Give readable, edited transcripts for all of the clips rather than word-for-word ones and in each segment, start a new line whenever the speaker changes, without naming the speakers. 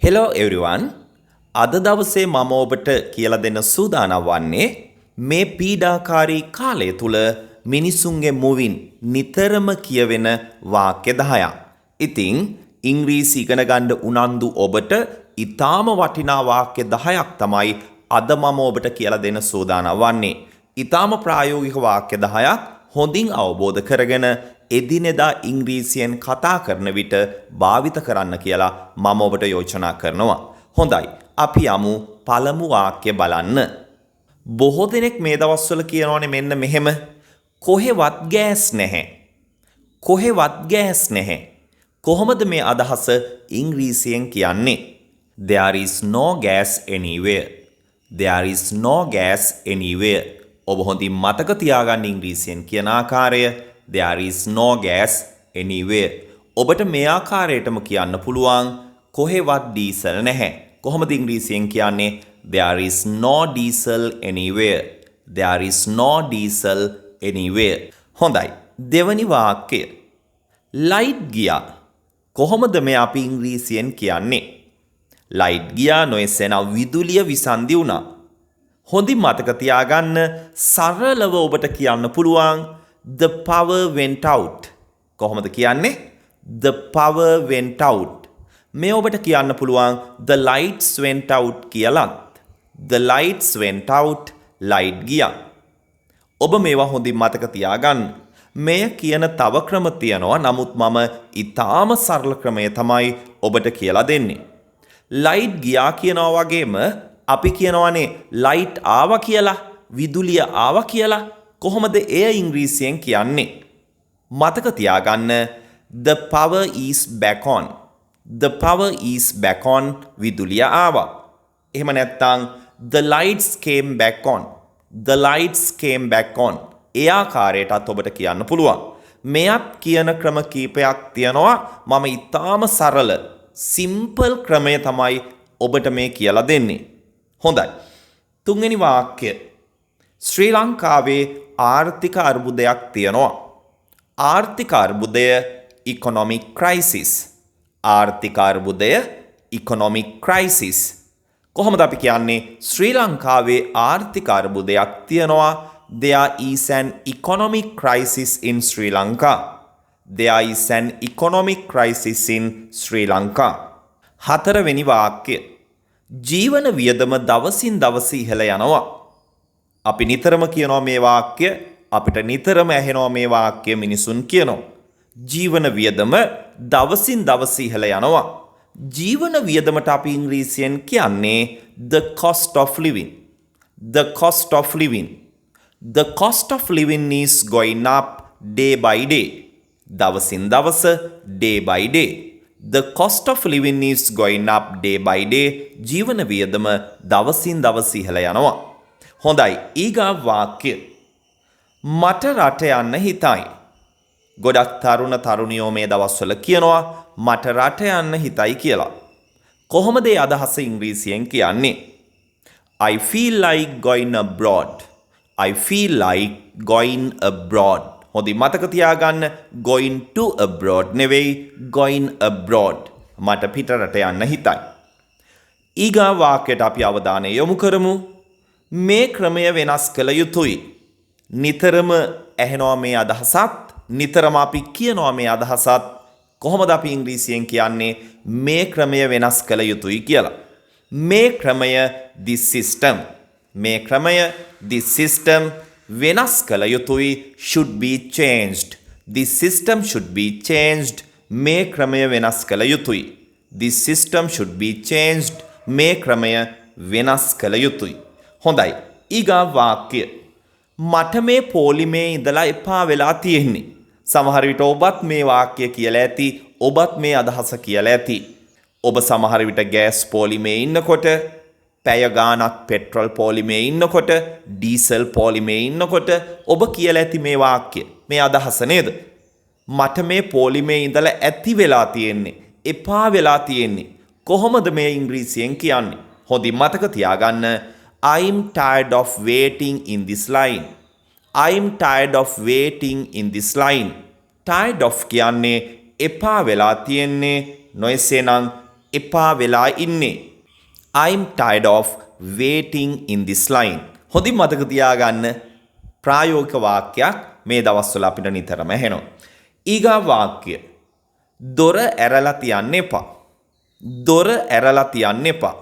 Hello everyone. අද දවසේ මම ඔබට කියලා දෙන්න සූදානම් වන්නේ මේ පීඩාකාරී කාලය තුල මිනිසුන්ගේ මුවින් නිතරම කියවෙන වාක්‍ය 10ක්. ඉතින් ඉංග්‍රීසි ඉගෙන ගන්න උනන්දු ඔබට ඊටාම වටිනා වාක්‍ය 10ක් තමයි අද මම ඔබට කියලා දෙන්න සූදානම් වන්නේ. ඊටාම ප්‍රායෝගික වාක්‍ය 10ක් හොඳින් අවබෝධ කරගෙන එදිනෙදා ඉංග්‍රීසියෙන් කතා කරන විට භාවිත කරන්න කියලා මම ඔබට යෝජනා කරනවා. හොඳයි. අපි යමු පළමු වාක්‍ය බලන්න. බොහෝ දෙනෙක් මේ දවස්වල කියනවානේ මෙන්න මෙහෙම කොහෙවත් ගෑස් නැහැ. කොහෙවත් ගෑස් නැහැ. කොහොමද මේ අදහස ඉංග්‍රීසියෙන් කියන්නේ? There is no gas anywhere. There is no gas anywhere. ඔබ හොඳින් මතක තියාගන්න ඉංග්‍රීසියෙන් කියන ආකාරය There is no gas anywhere. ඔබට මේ ආකාරයටම කියන්න පුළුවන් කොහෙවත් ඩීසල් නැහැ. කොහොමද ඉංග්‍රීසියෙන් කියන්නේ? There is no diesel anywhere. There is no diesel anywhere. හොඳයි. දෙවනි වාක්‍යය. ලයිට් ගියා. කොහොමද මේ අපි ඉංග්‍රීසියෙන් කියන්නේ? ලයිට් ගියා නොයසෙන විදුලිය විසන්දි වුණා. හොඳින් මතක තියාගන්න සරලව ඔබට කියන්න පුළුවන් The power went out. කොහොමද කියන්නේ? The power went out. මේ ඔබට කියන්න පුළුවන් The lights went out කියලත්. The lights went out. light ගියා. ඔබ මේවා හොඳින් මතක තියාගන්න. මෙය කියන තව ක්‍රම තියෙනවා. නමුත් මම ඊටාම සරල ක්‍රමය තමයි ඔබට කියලා දෙන්නේ. light ගියා කියනවා වගේම අපි කියනවානේ light ආවා කියලා, විදුලිය ආවා කියලා. කොහොමද එය ඉංග්‍රීසියෙන් කියන්නේ? මතක තියාගන්න the power is back on. The power is back on. විදුලිය ආවා. එහෙම නැත්නම් the lights came back on. The lights came back on. ඒ ආකාරයටත් ඔබට කියන්න පුළුවන්. මෙයත් කියන ක්‍රම කීපයක් තියෙනවා. මම ඊටාම සරල simple ක්‍රමය තමයි ඔබට මේ කියලා දෙන්නේ. හොඳයි. තුන්වෙනි වාක්‍යය. ශ්‍රී ලංකාවේ ආර්ථික අර්බුදයක් තියෙනවා. ආර්ථික අර්බුදය economic crisis. ආර්ථික අර්බුදය economic crisis. කොහොමද අපි කියන්නේ ශ්‍රී ලංකාවේ ආර්ථික අර්බුදයක් තියෙනවා? There is an economic crisis in Sri Lanka. There is an economic crisis in Sri Lanka. හතරවෙනි වාක්‍යය. ජීවන වියදම දවසින් දවස ඉහළ යනවා. අපි නිතරම කියනවා මේ වාක්‍ය. අපිට නිතරම ඇහෙනවා මේ වාක්‍ය මිනිසුන් කියනවා. ජීවන වියදම දවසින් දවස ඉහළ යනවා. ජීවන වියදමට අපි ඉංග්‍රීසියෙන් කියන්නේ the cost of living. The cost of living. The cost of living is going up day by day. දවසින් දවස day by day. The cost of living is going up day by day. ජීවන වියදම දවසින් දවස ඉහළ යනවා. හොඳයි. ඊගා වාක්‍ය. මට රට යන්න හිතයි. ගොඩක් තරුණ තරුණියෝ මේ දවස්වල කියනවා මට රට යන්න හිතයි කියලා. කොහොමද ඒ අදහස ඉංග්‍රීසියෙන් කියන්නේ? I feel like going abroad. I feel like going abroad. හොඳින් මතක තියාගන්න going to abroad නෙවෙයි going abroad. මට පිටරට යන්න හිතයි. ඊගා වාක්‍යයට අපි අවධානය යොමු කරමු. මේ ක්‍රමය වෙනස් කළ යුතුයි. නිතරම ඇහෙනවා මේ අදහසත්, නිතරම අපි කියනවා මේ අදහසත්. කොහොමද අපි ඉංග්‍රීසියෙන් කියන්නේ මේ ක්‍රමය වෙනස් කළ යුතුයි කියලා? මේ ක්‍රමය this system. මේ ක්‍රමය this system වෙනස් කළ යුතුයි. should be changed. This system should be changed. මේ ක්‍රමය වෙනස් කළ යුතුයි. This system should be changed. මේ ක්‍රමය වෙනස් කළ යුතුයි. හොඳයි. ඊගා වාක්‍ය. මට මේ පොලිමේ ඉඳලා එපා වෙලා තියෙන්නේ. සමහර විට ඔබත් මේ වාක්‍ය කියලා ඇති. ඔබත් මේ අදහස කියලා ඇති. ඔබ සමහර විට ගෑස් පොලිමේ ඉන්නකොට, පැය ගානක් පෙට්‍රල් පොලිමේ ඉන්නකොට, ඩීසල් පොලිමේ ඉන්නකොට ඔබ කියලා ඇති මේ වාක්‍ය. මේ අදහස නේද? මට මේ පොලිමේ ඉඳලා ඇති වෙලා තියෙන්නේ. එපා වෙලා තියෙන්නේ. කොහොමද මේ ඉංග්‍රීසියෙන් කියන්නේ? හොඳින් මතක තියාගන්න I'm tired of waiting in this line. I'm tired of waiting in this line. tired of කියන්නේ එපා වෙලා තියෙන්නේ. නොයසේනම් එපා වෙලා ඉන්නේ. I'm tired of waiting in this line. හොඳින් මතක තියාගන්න ප්‍රායෝගික වාක්‍යයක් මේ දවස්වල අපිට නිතරම ඇහෙනවා. ඊගා වාක්‍ය. දොර ඇරලා තියන්න එපා. දොර ඇරලා තියන්න එපා.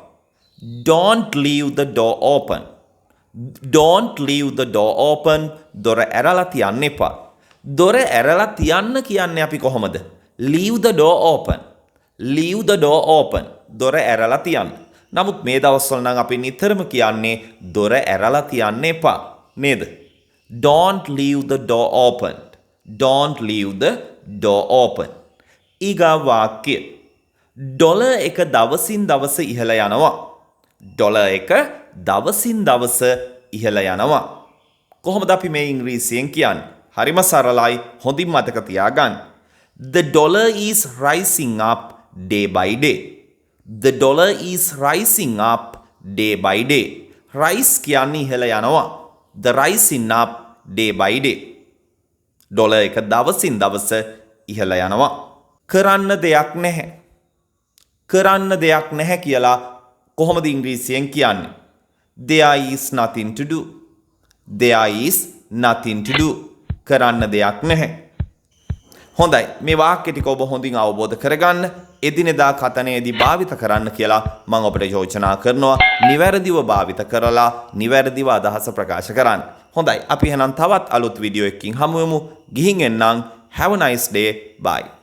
Don't leave the door open. Don't leave the door open. දොර ඇරලා තියන්න එපා. දොර ඇරලා තියන්න කියන්නේ අපි කොහොමද? Leave the door open. Leave the door open. දොර ඇරලා තියන්න. නමුත් මේ දවස්වල නම් අපි නිතරම කියන්නේ දොර ඇරලා තියන්න එපා. නේද? Don't leave the door open. Don't leave the door open. ඊගා වාක්‍ය. ඩොලර් එක දවසින් දවස ඉහළ යනවා. ඩොලර් එක දවසින් දවස ඉහළ යනවා. කොහොමද අපි මේ ඉංග්‍රීසියෙන් කියන්නේ? හරිම සරලයි. හොඳින් මතක තියාගන්න. The dollar is rising up day by day. The dollar is rising up day by day. Rise කියන්නේ ඉහළ යනවා. The rising up day by day. Dollar එක දවසින් දවස ඉහළ යනවා. කරන්න දෙයක් නැහැ. කරන්න දෙයක් නැහැ කියලා කොහොමද ඉංග්‍රීසියෙන් කියන්නේ? There is nothing to do. There is nothing to do. කරන්න දෙයක් නැහැ. හොඳයි. මේ වාක්‍ය ටික ඔබ හොඳින් අවබෝධ කරගන්න. එදිනෙදා කතනයේදී භාවිත කරන්න කියලා මම ඔබට යෝජනා කරනවා. නිවැරදිව භාවිත කරලා නිවැරදිව අදහස ප්‍රකාශ කරන්න. හොඳයි. අපි එහෙනම් තවත් අලුත් වීඩියෝ එකකින් හමු වෙමු. ගිහින් එන්නම්. Have a nice day. Bye.